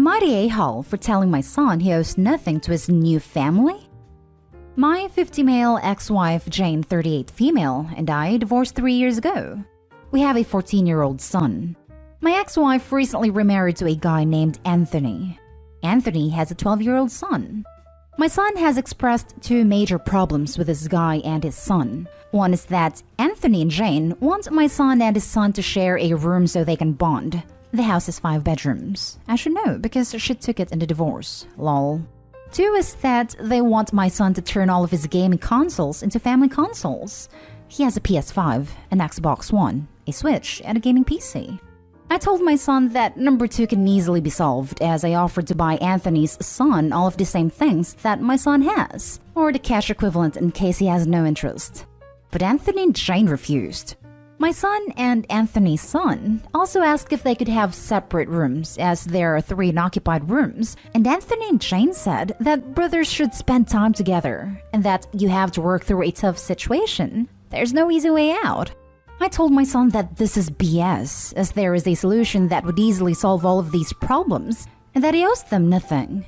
Am I the a-hole for telling my son he owes nothing to his new family? My 50-male ex-wife, Jane, 38 female, and I divorced 3 years ago. We have a 14-year-old son. My ex-wife recently remarried to a guy named Anthony. Anthony has a 12-year-old son. My son has expressed two major problems with this guy and his son. One is that Anthony and Jane want my son and his son to share a room so they can bond. The house has 5 bedrooms. I should know because she took it in the divorce. Lol. 2 is that they want my son to turn all of his gaming consoles into family consoles. He has a PS5, an Xbox One, a Switch, and a gaming PC. I told my son that number 2 can easily be solved, as I offered to buy Anthony's son all of the same things that my son has, or the cash equivalent in case he has no interest. But Anthony and Jane refused. My son and Anthony's son also asked if they could have separate rooms, as there are 3 unoccupied rooms, and Anthony and Jane said that brothers should spend time together, and that you have to work through a tough situation. There's no easy way out. I told my son that this is BS, as there is a solution that would easily solve all of these problems, and that he owes them nothing.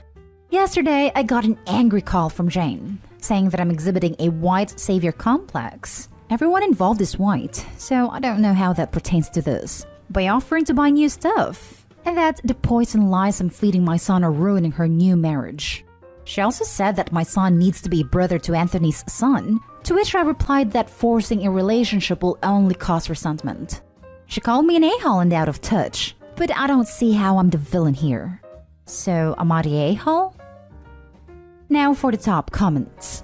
Yesterday, I got an angry call from Jane, saying that I'm exhibiting a white savior complex. Everyone involved is white, so I don't know how that pertains to this. By offering to buy new stuff, and that the poison lies I'm feeding my son are ruining her new marriage. She also said that my son needs to be brother to Anthony's son, to which I replied that forcing a relationship will only cause resentment. She called me an a-hole and out of touch, but I don't see how I'm the villain here. So, am I the a-hole? Now for the top comments.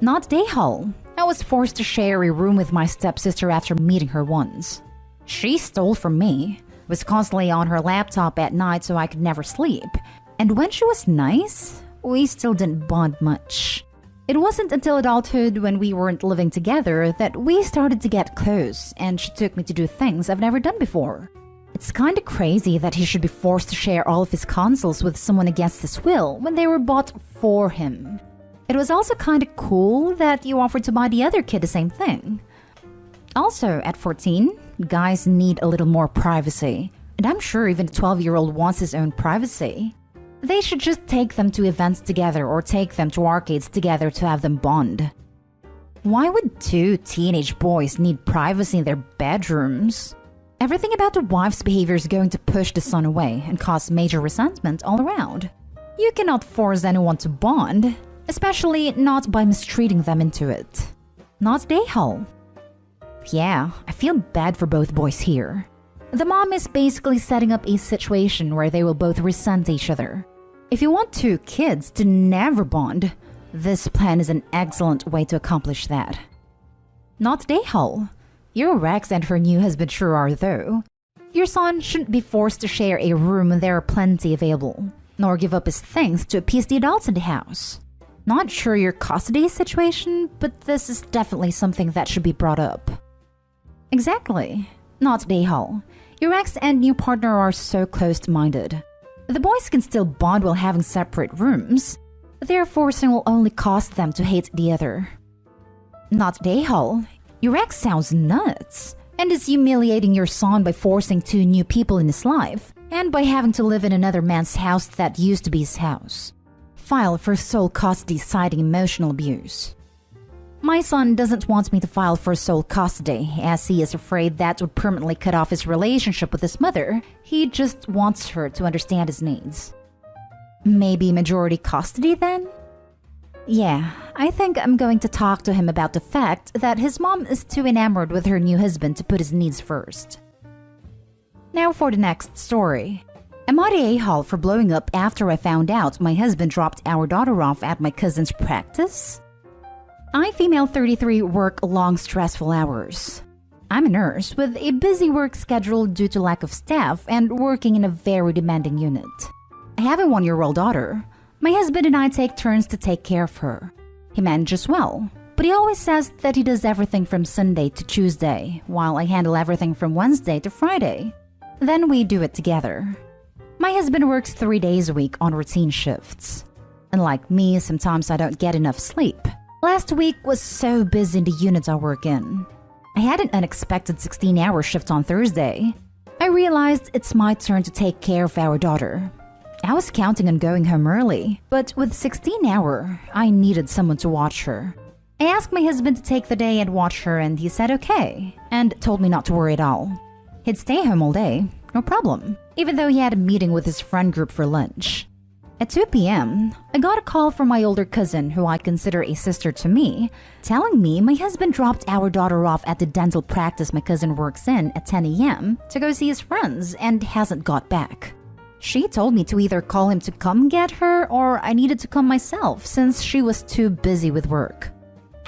Not the a-hole. I was forced to share a room with my stepsister after meeting her once. She stole from me, was constantly on her laptop at night so I could never sleep, and when she was nice, we still didn't bond much. It wasn't until adulthood, when we weren't living together, that we started to get close, and she took me to do things I've never done before. It's kinda crazy that he should be forced to share all of his consoles with someone against his will when they were bought for him. It was also kinda cool that you offered to buy the other kid the same thing. Also, at 14, guys need a little more privacy, and I'm sure even a 12-year-old wants his own privacy. They should just take them to events together or take them to arcades together to have them bond. Why would 2 teenage boys need privacy in their bedrooms? Everything about the wife's behavior is going to push the son away and cause major resentment all around. You cannot force anyone to bond, especially not by mistreating them into it. Not the a-hole. Yeah, I feel bad for both boys here. The mom is basically setting up a situation where they will both resent each other. If you want 2 kids to never bond, this plan is an excellent way to accomplish that. Not the a-hole. Your ex and her new husband sure are, though. Your son shouldn't be forced to share a room when there are plenty available, nor give up his things to appease the adults in the house. Not sure your custody situation, but this is definitely something that should be brought up. Exactly. Not the a-hole. Your ex and new partner are so close-minded. The boys can still bond while having separate rooms. Their forcing will only cause them to hate the other. Not the a-hole. Your ex sounds nuts, and is humiliating your son by forcing 2 new people in his life, and by having to live in another man's house that used to be his house. File for sole custody citing emotional abuse. My son doesn't want me to file for sole custody, as he is afraid that would permanently cut off his relationship with his mother. He just wants her to understand his needs. Maybe majority custody then? Yeah, I think I'm going to talk to him about the fact that his mom is too enamored with her new husband to put his needs first. Now for the next story. Am I the a-hole for blowing up after I found out my husband dropped our daughter off at my cousin's practice? I, female 33, work long, stressful hours. I'm a nurse with a busy work schedule due to lack of staff and working in a very demanding unit. I have a 1-year-old daughter. My husband and I take turns to take care of her. He manages well, but he always says that he does everything from Sunday to Tuesday, while I handle everything from Wednesday to Friday. Then we do it together. My husband works 3 days a week on routine shifts. Unlike me, sometimes I don't get enough sleep. Last week was so busy in the unit I work in. I had an unexpected 16-hour shift on Thursday. I realized it's my turn to take care of our daughter. I was counting on going home early, but with 16 hours, I needed someone to watch her. I asked my husband to take the day and watch her, and he said okay, and told me not to worry at all. He'd stay home all day, no problem, even though he had a meeting with his friend group for lunch. At 2 p.m., I got a call from my older cousin, who I consider a sister to me, telling me my husband dropped our daughter off at the dental practice my cousin works in at 10 a.m. to go see his friends and hasn't got back. She told me to either call him to come get her or I needed to come myself since she was too busy with work.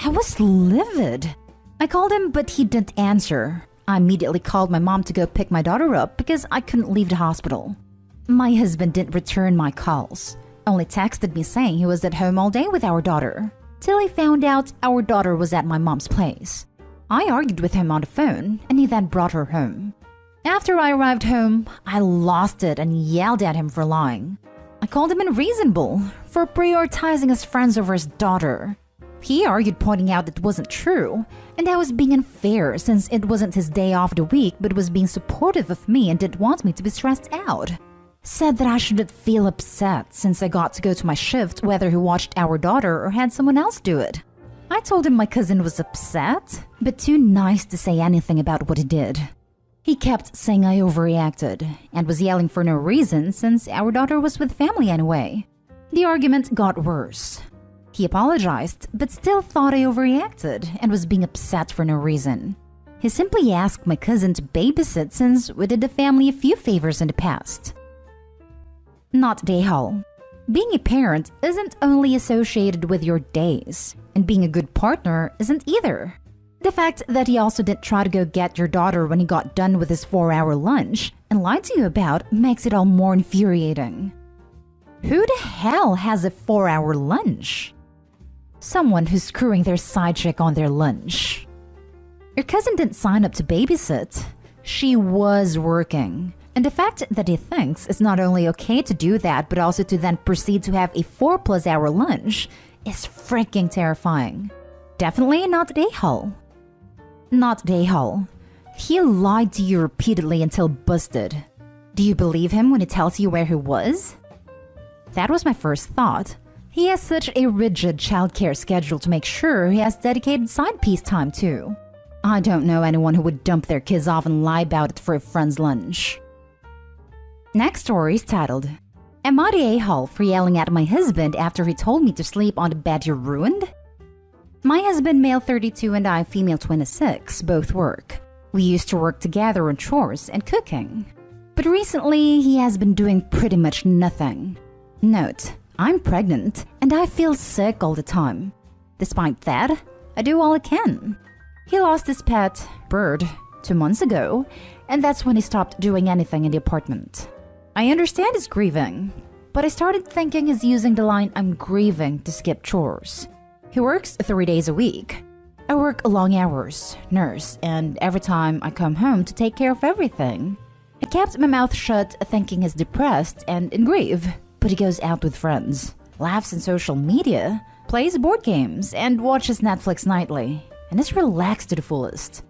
I was livid. I called him, but he didn't answer. I immediately called my mom to go pick my daughter up because I couldn't leave the hospital. My husband didn't return my calls, only texted me saying he was at home all day with our daughter, till he found out our daughter was at my mom's place. I argued with him on the phone, and he then brought her home. After I arrived home, I lost it and yelled at him for lying. I called him unreasonable for prioritizing his friends over his daughter. He argued, pointing out it wasn't true, and I was being unfair since it wasn't his day off the week but was being supportive of me and didn't want me to be stressed out. Said that I shouldn't feel upset since I got to go to my shift whether he watched our daughter or had someone else do it. I told him my cousin was upset, but too nice to say anything about what he did. He kept saying I overreacted and was yelling for no reason since our daughter was with family anyway. The argument got worse. He apologized, but still thought I overreacted and was being upset for no reason. He simply asked my cousin to babysit since we did the family a few favors in the past. Not day haul. Being a parent isn't only associated with your days, and being a good partner isn't either. The fact that he also didn't try to go get your daughter when he got done with his 4-hour lunch and lied to you about makes it all more infuriating. Who the hell has a 4-hour lunch? Someone who's screwing their side chick on their lunch. Your cousin didn't sign up to babysit. She was working. And the fact that he thinks it's not only okay to do that, but also to then proceed to have a 4+ hour lunch is freaking terrifying. Definitely not day haul. Not day haul. He lied to you repeatedly until busted. Do you believe him when he tells you where he was? That was my first thought. He has such a rigid childcare schedule to make sure he has dedicated side piece time too. I don't know anyone who would dump their kids off and lie about it for a friend's lunch. Next story is titled, Am I the a-hole for yelling at my husband after he told me to sleep on the bed you ruined? My husband, male 32, and I, female 26, both work. We used to work together on chores and cooking. But recently, he has been doing pretty much nothing. Note, I'm pregnant and I feel sick all the time. Despite that, I do all I can. He lost his pet, Bird, 2 months ago, and that's when he stopped doing anything in the apartment. I understand he's grieving, but I started thinking he's using the line "I'm grieving" to skip chores. He works 3 days a week. I work long hours, nurse, and every time I come home to take care of everything. I kept my mouth shut thinking he's depressed and in grief, but he goes out with friends, laughs on social media, plays board games, and watches Netflix nightly, and is relaxed to the fullest.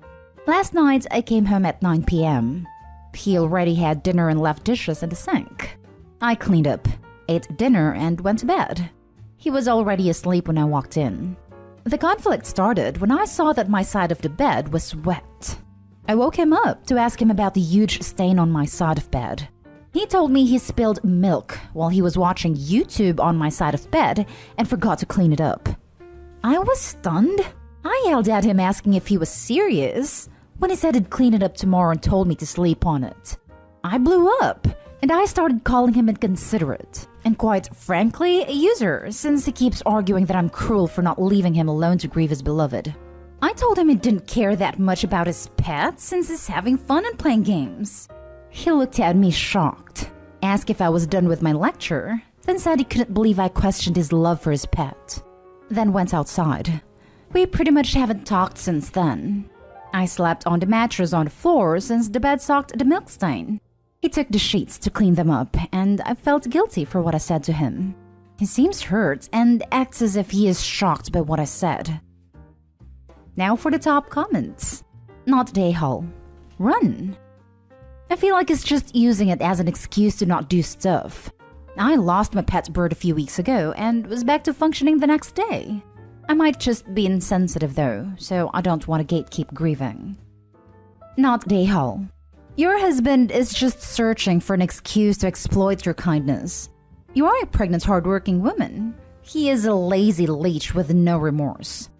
Last night, I came home at 9 p.m. He already had dinner and left dishes in the sink. I cleaned up, ate dinner, and went to bed. He was already asleep when I walked in. The conflict started when I saw that my side of the bed was wet. I woke him up to ask him about the huge stain on my side of bed. He told me he spilled milk while he was watching YouTube on my side of bed and forgot to clean it up. I was stunned. I yelled at him asking if he was serious when he said he'd clean it up tomorrow and told me to sleep on it. I blew up, and I started calling him inconsiderate, and quite frankly, a user, since he keeps arguing that I'm cruel for not leaving him alone to grieve his beloved. I told him he didn't care that much about his pet since he's having fun and playing games. He looked at me shocked, asked if I was done with my lecture, then said he couldn't believe I questioned his love for his pet. Then went outside. We pretty much haven't talked since then. I slept on the mattress on the floor since the bed soaked the milk stain. He took the sheets to clean them up, and I felt guilty for what I said to him. He seems hurt and acts as if he is shocked by what I said. Now for the top comments. Not day haul. Run. I feel like he's just using it as an excuse to not do stuff. I lost my pet bird a few weeks ago and was back to functioning the next day. I might just be insensitive though, so I don't want to gatekeep grieving. Not Dayhall. Your husband is just searching for an excuse to exploit your kindness. You are a pregnant, hardworking woman. He is a lazy leech with no remorse.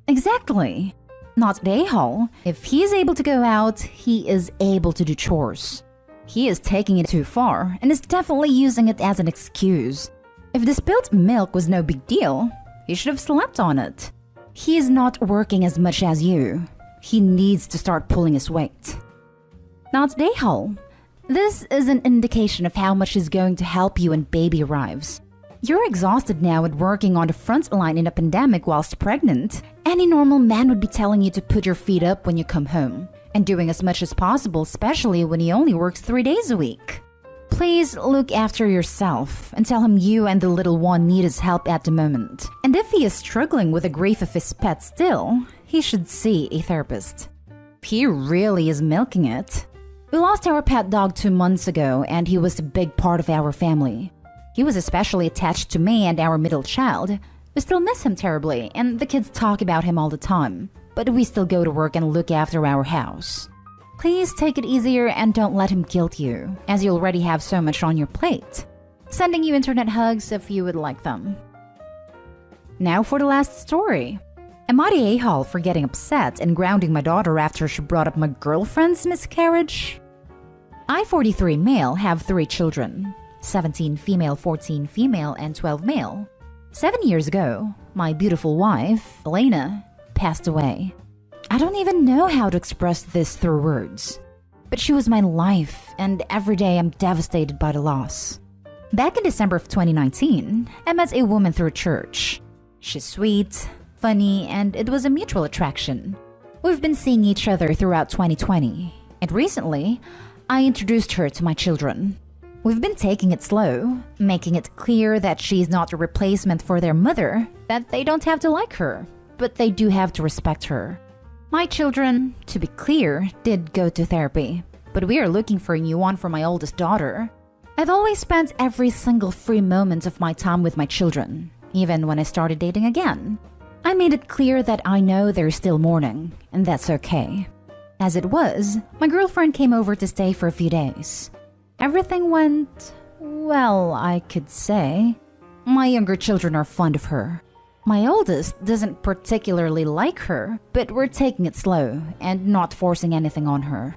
Exactly. Not Dayhall. If he is able to go out, he is able to do chores. He is taking it too far and is definitely using it as an excuse. If the spilled milk was no big deal, he should have slept on it. He is not working as much as you. He needs to start pulling his weight. Not Dayhall. This is an indication of how much is going to help you when baby arrives. You're exhausted now at working on the front line in a pandemic whilst pregnant. Any normal man would be telling you to put your feet up when you come home, and doing as much as possible, especially when he only works 3 days a week. Please look after yourself and tell him you and the little one need his help at the moment. And if he is struggling with the grief of his pet still, he should see a therapist. He really is milking it. We lost our pet dog 2 months ago, and he was a big part of our family. He was especially attached to me and our middle child. We still miss him terribly, and the kids talk about him all the time. But we still go to work and look after our house. Please take it easier and don't let him guilt you, as you already have so much on your plate. Sending you internet hugs if you would like them. Now for the last story. Am I the a-hole for getting upset and grounding my daughter after she brought up my girlfriend's miscarriage? I, 43 male, have 3 children. 17 female, 14 female, and 12 male. 7 years ago, my beautiful wife, Elena, passed away. I don't even know how to express this through words. But she was my life, and every day I'm devastated by the loss. Back in December of 2019, I met a woman through church. She's sweet, funny, and it was a mutual attraction. We've been seeing each other throughout 2020, and recently, I introduced her to my children. We've been taking it slow, making it clear that she's not a replacement for their mother, that they don't have to like her, but they do have to respect her. My children, to be clear, did go to therapy, but we are looking for a new one for my oldest daughter. I've always spent every single free moment of my time with my children, even when I started dating again. I made it clear that I know they're still mourning, and that's okay. As it was, my girlfriend came over to stay for a few days. Everything went, well, I could say. My younger children are fond of her. My oldest doesn't particularly like her, but we're taking it slow and not forcing anything on her.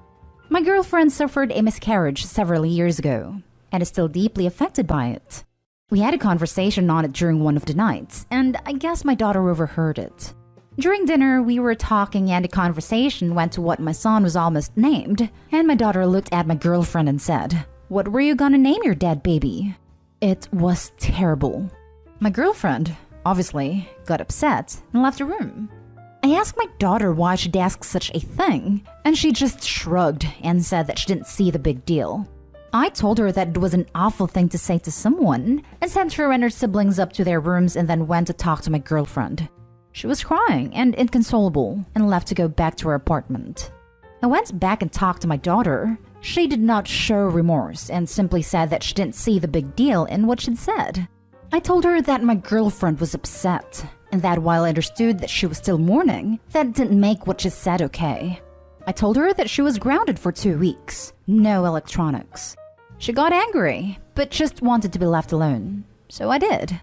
My girlfriend suffered a miscarriage several years ago and is still deeply affected by it. We had a conversation on it during one of the nights, and I guess my daughter overheard it. During dinner, we were talking and the conversation went to what my son was almost named, and my daughter looked at my girlfriend and said, "What were you gonna name your dead baby?" It was terrible. My girlfriend, obviously, got upset and left the room. I asked my daughter why she'd ask such a thing, and she just shrugged and said that she didn't see the big deal. I told her that it was an awful thing to say to someone and sent her and her siblings up to their rooms and then went to talk to my girlfriend. She was crying and inconsolable and left to go back to her apartment. I went back and talked to my daughter. She did not show remorse and simply said that she didn't see the big deal in what she'd said. I told her that my girlfriend was upset and that while I understood that she was still mourning, that didn't make what she said okay. I told her that she was grounded for 2 weeks, no electronics. She got angry, but just wanted to be left alone, so I did.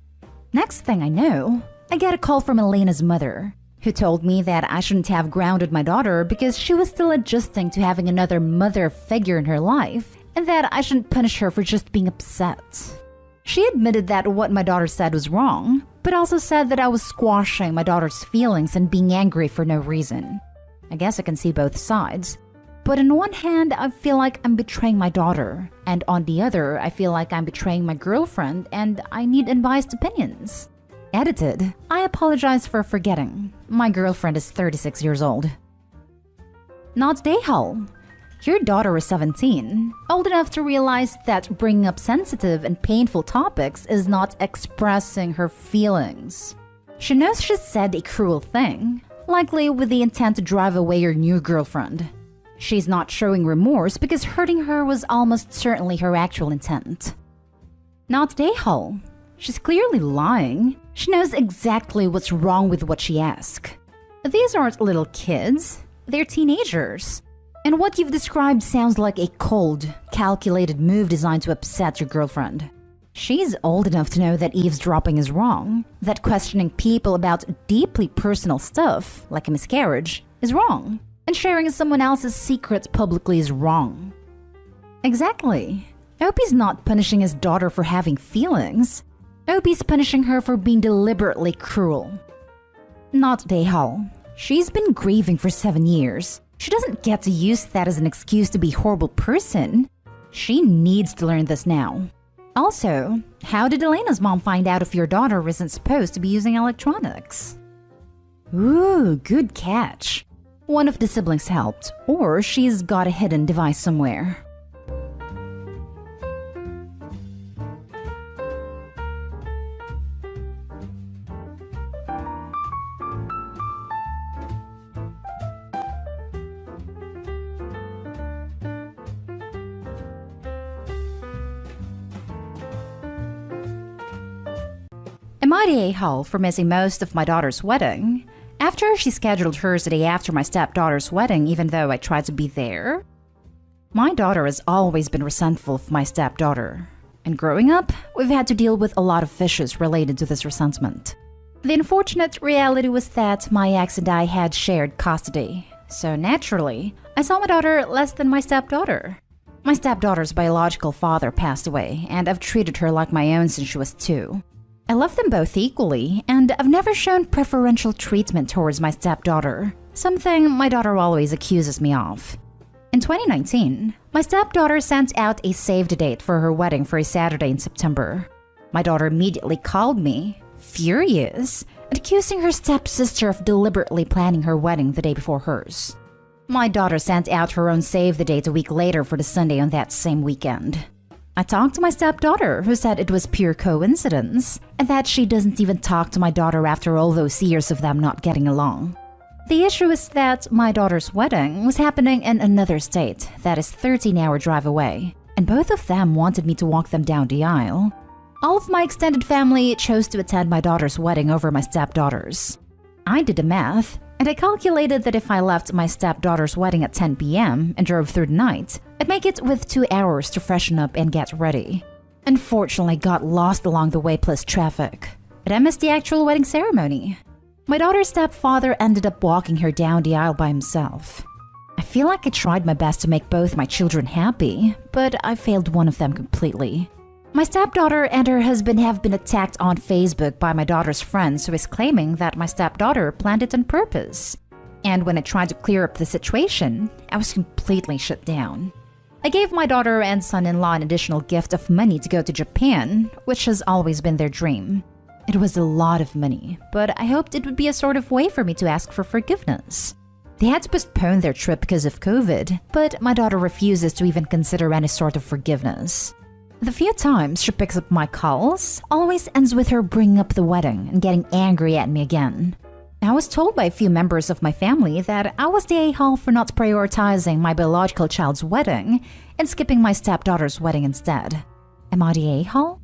Next thing I know, I get a call from Elena's mother, who told me that I shouldn't have grounded my daughter because she was still adjusting to having another mother figure in her life, and that I shouldn't punish her for just being upset. She admitted that what my daughter said was wrong, but also said that I was squashing my daughter's feelings and being angry for no reason. I guess I can see both sides. But on one hand, I feel like I'm betraying my daughter, and on the other, I feel like I'm betraying my girlfriend and I need unbiased opinions. Edited, I apologize for forgetting. My girlfriend is 36 years old. Not Dayhall. Your daughter is 17, old enough to realize that bringing up sensitive and painful topics is not expressing her feelings. She knows she said a cruel thing, likely with the intent to drive away your new girlfriend. She's not showing remorse because hurting her was almost certainly her actual intent. Not Dayhall. She's clearly lying. She knows exactly what's wrong with what she asked. These aren't little kids. They're teenagers. And what you've described sounds like a cold, calculated move designed to upset your girlfriend. She's old enough to know that eavesdropping is wrong, that questioning people about deeply personal stuff, like a miscarriage, is wrong, and sharing someone else's secret publicly is wrong. Exactly. Opie's not punishing his daughter for having feelings. Opie's punishing her for being deliberately cruel. Not Dayhall. She's been grieving for 7 years. She doesn't get to use that as an excuse to be a horrible person. She needs to learn this now. Also, how did Elena's mom find out if your daughter isn't supposed to be using electronics? Ooh, good catch. One of the siblings helped, or she's got a hidden device somewhere. Am I the a-hole for missing most of my daughter's wedding? After she scheduled hers the day after my stepdaughter's wedding, even though I tried to be there? My daughter has always been resentful of my stepdaughter. And growing up, we've had to deal with a lot of issues related to this resentment. The unfortunate reality was that my ex and I had shared custody. So naturally, I saw my daughter less than my stepdaughter. My stepdaughter's biological father passed away, and I've treated her like my own since she was 2. I love them both equally, and I've never shown preferential treatment towards my stepdaughter, something my daughter always accuses me of. In 2019, my stepdaughter sent out a save-the-date for her wedding for a Saturday in September. My daughter immediately called me, furious, and accusing her stepsister of deliberately planning her wedding the day before hers. My daughter sent out her own save-the-date a week later for the Sunday on that same weekend. I talked to my stepdaughter, who said it was pure coincidence, and that she doesn't even talk to my daughter after all those years of them not getting along. The issue is that my daughter's wedding was happening in another state that is 13-hour drive away, and both of them wanted me to walk them down the aisle. All of my extended family chose to attend my daughter's wedding over my stepdaughter's. I did the math, and I calculated that if I left my stepdaughter's wedding at 10 p.m. and drove through the night, I'd make it with 2 hours to freshen up and get ready. Unfortunately, I got lost along the way plus traffic, but I missed the actual wedding ceremony. My daughter's stepfather ended up walking her down the aisle by himself. I feel like I tried my best to make both my children happy, but I failed one of them completely. My stepdaughter and her husband have been attacked on Facebook by my daughter's friends who is claiming that my stepdaughter planned it on purpose. And when I tried to clear up the situation, I was completely shut down. I gave my daughter and son-in-law an additional gift of money to go to Japan, which has always been their dream. It was a lot of money, but I hoped it would be a sort of way for me to ask for forgiveness. They had to postpone their trip because of COVID, but my daughter refuses to even consider any sort of forgiveness. The few times she picks up my calls always ends with her bringing up the wedding and getting angry at me again. I was told by a few members of my family that I was the a-hole for not prioritizing my biological child's wedding and skipping my stepdaughter's wedding instead. Am I the a-hole?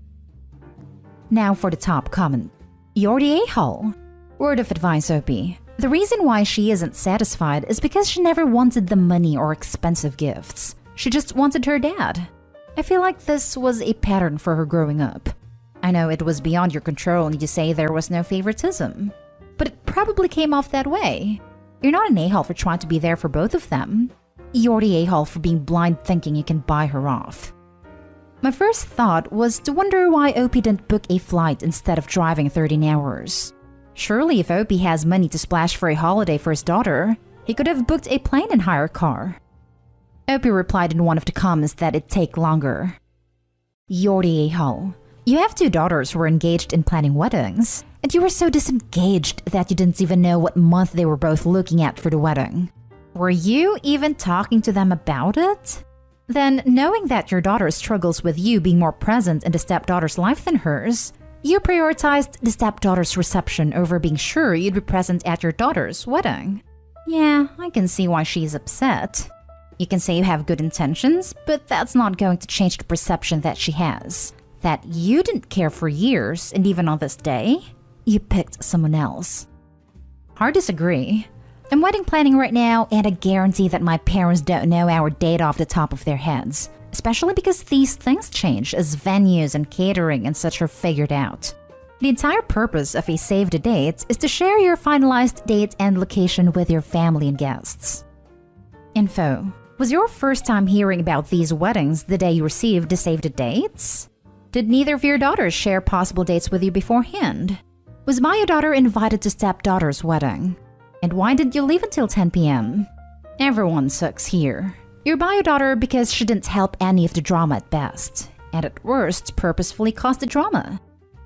Now for the top comment. You're the a-hole. Word of advice, Opie. The reason why she isn't satisfied is because she never wanted the money or expensive gifts. She just wanted her dad. I feel like this was a pattern for her growing up. I know it was beyond your control and you say there was no favoritism, but it probably came off that way. You're not an a-hole for trying to be there for both of them. You're the a-hole for being blind thinking you can buy her off. My first thought was to wonder why Opie didn't book a flight instead of driving 13 hours. Surely if Opie has money to splash for a holiday for his daughter, he could have booked a plane and hire a car. Opie replied in one of the comments that it'd take longer. You're the a-hole. You have 2 daughters who were engaged in planning weddings, and you were so disengaged that you didn't even know what month they were both looking at for the wedding. Were you even talking to them about it? Then, knowing that your daughter struggles with you being more present in the stepdaughter's life than hers, you prioritized the stepdaughter's reception over being sure you'd be present at your daughter's wedding. Yeah, I can see why she's upset. You can say you have good intentions, but that's not going to change the perception that she has. that you didn't care for years, and even on this day, you picked someone else. Hard to disagree. I'm wedding planning right now, and I guarantee that my parents don't know our date off the top of their heads, especially because these things change as venues and catering and such are figured out. The entire purpose of a save the date is to share your finalized date and location with your family and guests. Info. Was your first time hearing about these weddings the day you received the save the dates? Did neither of your daughters share possible dates with you beforehand? Was bio daughter invited to stepdaughter's wedding? And why didn't you leave until 10 p.m.? Everyone sucks here. Your bio daughter because she didn't help any of the drama at best, and at worst purposefully caused the drama.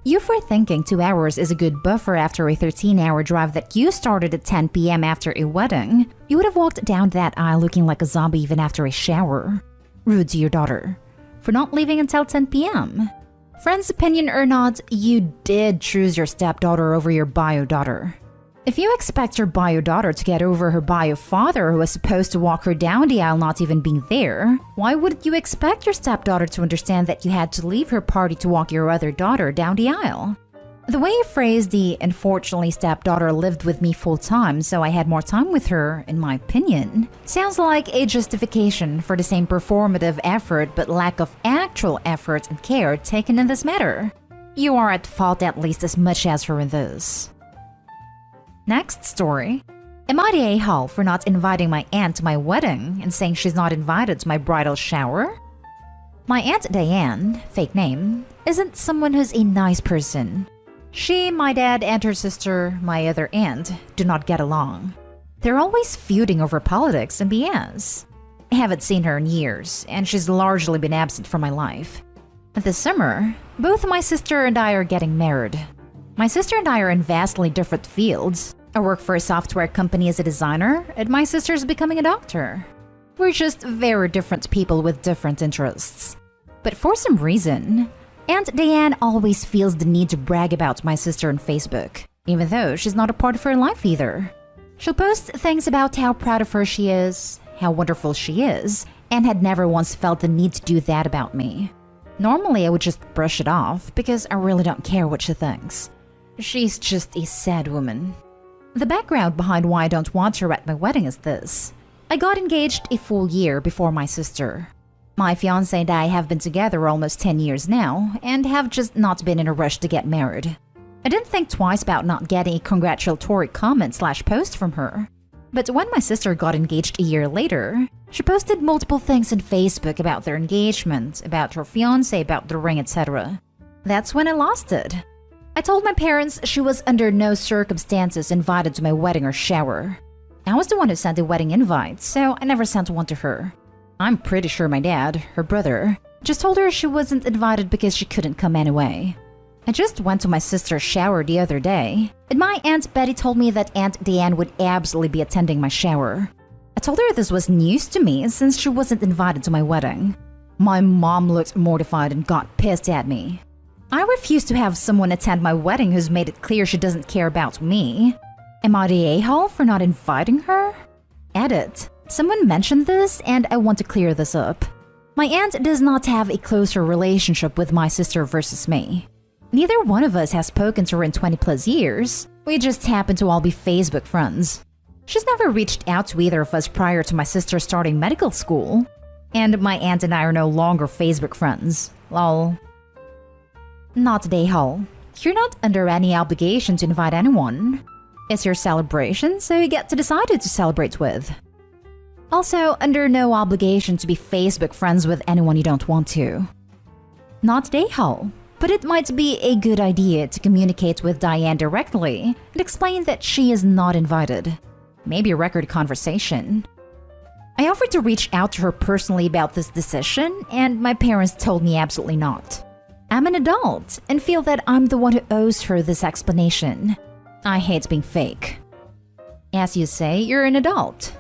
You for thinking 2 hours is a good buffer after a 13-hour drive that you started at 10 p.m. after a wedding. You would have walked down that aisle looking like a zombie even after a shower. Rude to your daughter for not leaving until 10 p.m. Friend's opinion or not, you did choose your stepdaughter over your bio daughter. If you expect your bio daughter to get over her bio father who was supposed to walk her down the aisle not even being there, why wouldn't you expect your stepdaughter to understand that you had to leave her party to walk your other daughter down the aisle? The way you phrased the "unfortunately stepdaughter lived with me full time so I had more time with her," in my opinion, sounds like a justification for the same performative effort but lack of actual effort and care taken in this matter. You are at fault at least as much as her in this. Next story. Am I the a-hole for not inviting my aunt to my wedding and saying she's not invited to my bridal shower? My Aunt Diane, fake name, isn't someone who's a nice person. She, my dad, and her sister, my other aunt, do not get along. They're always feuding over politics and BS. I haven't seen her in years, and she's largely been absent from my life. This summer, both my sister and I are getting married. My sister and I are in vastly different fields. I work for a software company as a designer, and my sister's becoming a doctor. We're just very different people with different interests. But for some reason, Aunt Diane always feels the need to brag about my sister on Facebook, even though she's not a part of her life either. She'll post things about how proud of her she is, how wonderful she is, and had never once felt the need to do that about me. Normally, I would just brush it off because I really don't care what she thinks. She's just a sad woman. The background behind why I don't want her at my wedding is this. I got engaged a full year before my sister. My fiancé and I have been together almost 10 years now and have just not been in a rush to get married. I didn't think twice about not getting a congratulatory comment/post from her. But when my sister got engaged a year later, she posted multiple things on Facebook about their engagement, about her fiancé, about the ring, etc. That's when I lost it. I told my parents she was under no circumstances invited to my wedding or shower. I was the one who sent the wedding invite, so I never sent one to her. I'm pretty sure my dad, her brother, just told her she wasn't invited because she couldn't come anyway. I just went to my sister's shower the other day, and my Aunt Betty told me that Aunt Diane would absolutely be attending my shower. I told her this was news to me since she wasn't invited to my wedding. My mom looked mortified and got pissed at me. I refuse to have someone attend my wedding who's made it clear she doesn't care about me. Am I the a-hole for not inviting her? Edit. Someone mentioned this and I want to clear this up. My aunt does not have a closer relationship with my sister versus me. Neither one of us has spoken to her in 20 plus years. We just happen to all be Facebook friends. She's never reached out to either of us prior to my sister starting medical school. And my aunt and I are no longer Facebook friends. Lol. Not the a-hole. You're not under any obligation to invite anyone. It's your celebration, so you get to decide who to celebrate with. Also, under no obligation to be Facebook friends with anyone you don't want to. Not the a-hole, but it might be a good idea to communicate with Diane directly and explain that she is not invited. Maybe a record conversation. I offered to reach out to her personally about this decision, and my parents told me absolutely not. I'm an adult and feel that I'm the one who owes her this explanation. I hate being fake. As you say, you're an adult.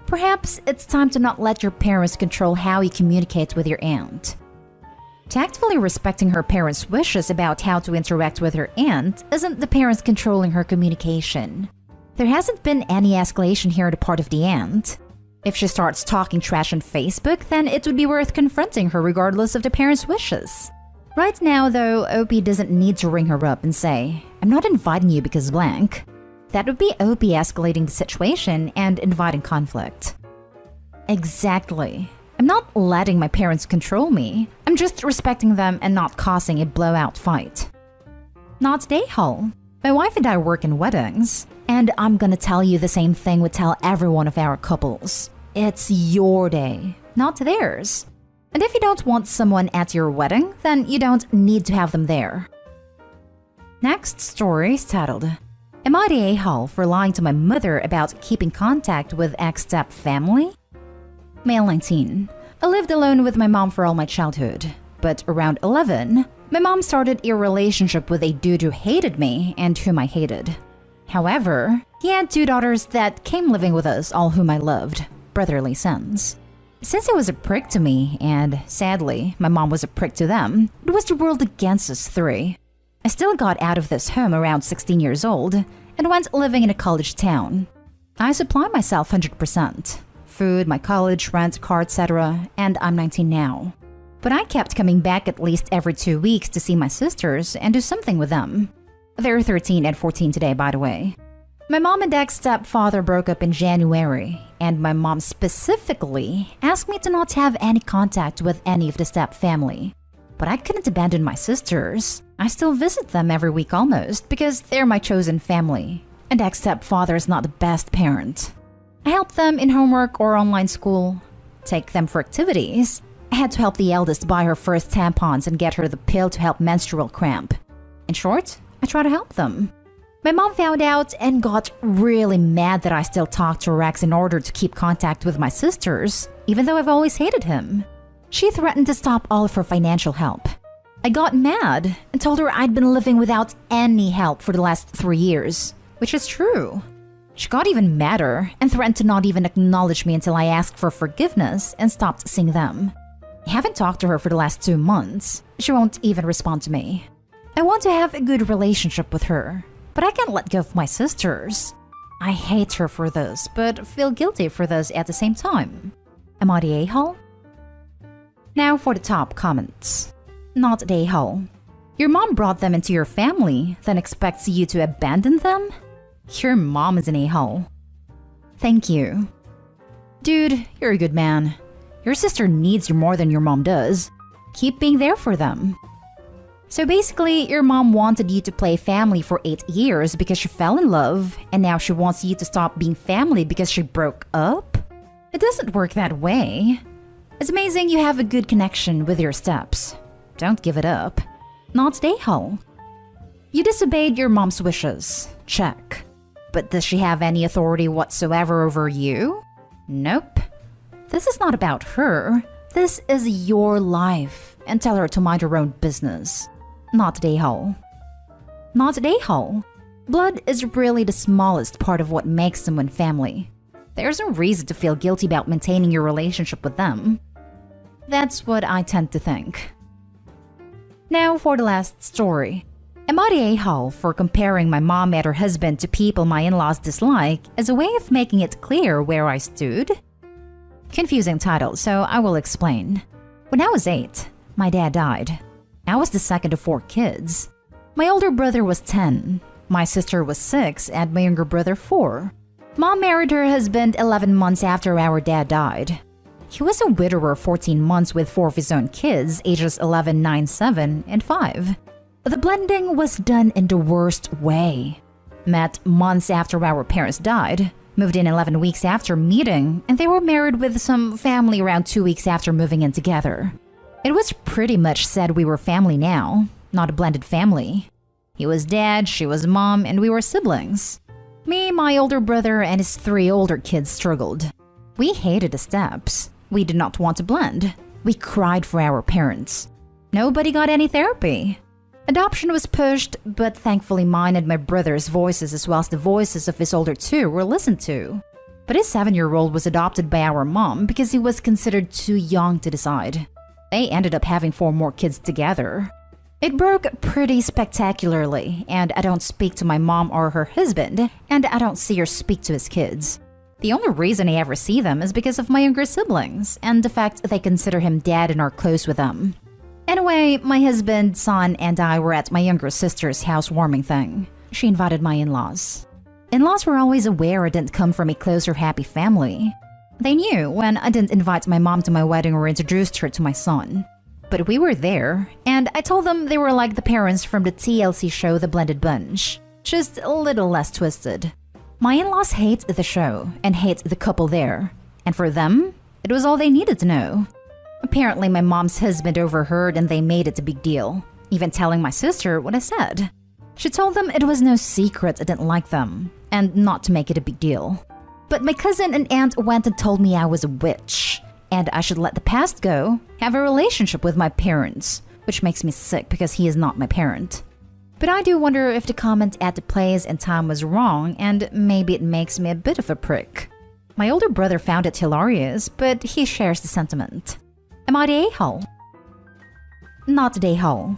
Perhaps it's time to not let your parents control how you communicate with your aunt. Tactfully respecting her parents' wishes about how to interact with her aunt isn't the parents controlling her communication. There hasn't been any escalation here on the part of the aunt. If she starts talking trash on Facebook, then it would be worth confronting her regardless of the parents' wishes. Right now, though, OP doesn't need to ring her up and say, "I'm not inviting you because blank." That would be OP escalating the situation and inviting conflict. Exactly. I'm not letting my parents control me. I'm just respecting them and not causing a blowout fight. Not day-haul. My wife and I work in weddings, and I'm gonna tell you the same thing we tell every one of our couples. It's your day, not theirs. And if you don't want someone at your wedding, then you don't need to have them there. Next story is titled, "Am I the a-hole for lying to my mother about keeping contact with ex-stepfamily?" Male 19. I lived alone with my mom for all my childhood. But around 11, my mom started a relationship with a dude who hated me and whom I hated. However, he had 2 daughters that came living with us, all whom I loved. Brotherly sons. Since he was a prick to me, and sadly, my mom was a prick to them, it was the world against us 3. I still got out of this home around 16 years old and went living in a college town. I supply myself 100%. Food, my college, rent, car, etc. And I'm 19 now. But I kept coming back at least every 2 weeks to see my sisters and do something with them. They're 13 and 14 today, by the way. My mom and ex-stepfather broke up in January, and my mom specifically asked me to not have any contact with any of the step family. But I couldn't abandon my sisters. I still visit them every week almost because they're my chosen family, and ex-stepfather is not the best parent. I help them in homework or online school, take them for activities. I had to help the eldest buy her first tampons and get her the pill to help menstrual cramp. In short, I try to help them. My mom found out and got really mad that I still talk to her ex in order to keep contact with my sisters, even though I've always hated him. She threatened to stop all of her financial help. I got mad and told her I'd been living without any help for the last 3 years, which is true. She got even madder and threatened to not even acknowledge me until I asked for forgiveness and stopped seeing them. I haven't talked to her for the last 2 months. She won't even respond to me. I want to have a good relationship with her, but I can't let go of my sisters. I hate her for this, but feel guilty for this at the same time. Am I the a-hole? Now for the top comments. Not the a-hole. Your mom brought them into your family, then expects you to abandon them? Your mom is an a-hole. Thank you. Dude, you're a good man. Your sister needs you more than your mom does. Keep being there for them. So basically, your mom wanted you to play family for 8 years because she fell in love, and now she wants you to stop being family because she broke up? It doesn't work that way. It's amazing you have a good connection with your steps. Don't give it up. Not the a-hole. You disobeyed your mom's wishes. Check. But does she have any authority whatsoever over you? Nope. This is not about her. This is your life, and tell her to mind her own business. Not the a-hole. Not the a-hole. Blood is really the smallest part of what makes someone family. There's no reason to feel guilty about maintaining your relationship with them. That's what I tend to think. Now for the last story. Am I the a-hole for comparing my mom and her husband to people my in-laws dislike as a way of making it clear where I stood? Confusing title, so I will explain. When I was 8, my dad died. I was the second of 4 kids. My older brother was 10, my sister was 6, and my younger brother 4. Mom married her husband 11 months after our dad died. He was a widower 14 months with 4 of his own kids, ages 11, 9, 7, and 5. The blending was done in the worst way. Met months after our parents died, moved in 11 weeks after meeting, and they were married with some family around 2 weeks after moving in together. It was pretty much said we were family now, not a blended family. He was dad, she was mom, and we were siblings. Me, my older brother, and his 3 older kids struggled. We hated the steps. We did not want to blend. We cried for our parents. Nobody got any therapy. Adoption was pushed, but thankfully mine and my brother's voices as well as the voices of his older 2 were listened to. But his 7-year-old was adopted by our mom because he was considered too young to decide. They ended up having 4 more kids together. It broke pretty spectacularly, and I don't speak to my mom or her husband, and I don't see or speak to his kids. The only reason I ever see them is because of my younger siblings, and the fact they consider him dad and are close with them. Anyway, my husband, son, and I were at my younger sister's housewarming thing. She invited my in-laws. In-laws were always aware I didn't come from a close or happy family. They knew when I didn't invite my mom to my wedding or introduced her to my son. But we were there, and I told them they were like the parents from the TLC show The Blended Bunch, just a little less twisted. My in-laws hate the show and hate the couple there, and for them, it was all they needed to know. Apparently, my mom's husband overheard and they made it a big deal, even telling my sister what I said. She told them it was no secret I didn't like them, and not to make it a big deal. But my cousin and aunt went and told me I was a witch, and I should let the past go, have a relationship with my parents, which makes me sick because he is not my parent. But I do wonder if the comment at the place and time was wrong, and maybe it makes me a bit of a prick. My older brother found it hilarious, but he shares the sentiment. Am I the a-hole? Not the a-hole.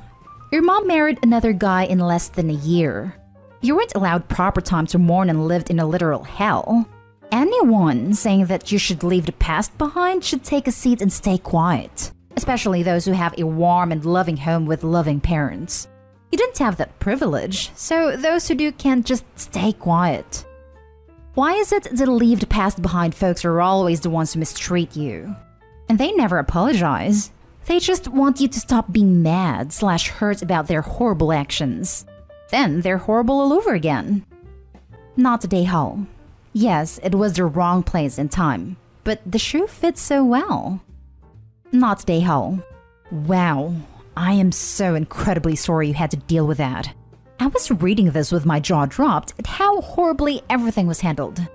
Your mom married another guy in less than a year. You weren't allowed proper time to mourn and lived in a literal hell. Anyone saying that you should leave the past behind should take a seat and stay quiet. Especially those who have a warm and loving home with loving parents. You didn't have that privilege, so those who do can just stay quiet. Why is it that leave the past behind folks are always the ones who mistreat you? And they never apologize. They just want you to stop being mad/hurt about their horrible actions. Then they're horrible all over again. Not the a-hole. Yes, it was the wrong place and time, but the shoe fits so well. Not the a-hole. Wow, I am so incredibly sorry you had to deal with that. I was reading this with my jaw dropped at how horribly everything was handled.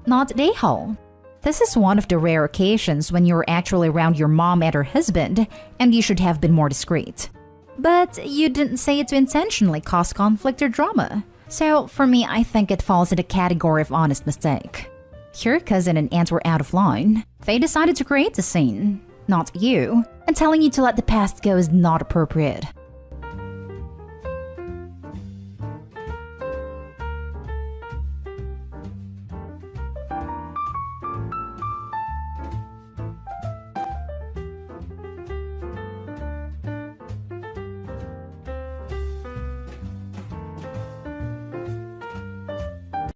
Not the a-hole. This is one of the rare occasions when you're actually around your mom and her husband, and you should have been more discreet. But you didn't say it to intentionally cause conflict or drama. So for me, I think it falls in the category of honest mistake. Your cousin and aunt were out of line. They decided to create the scene, not you, and telling you to let the past go is not appropriate.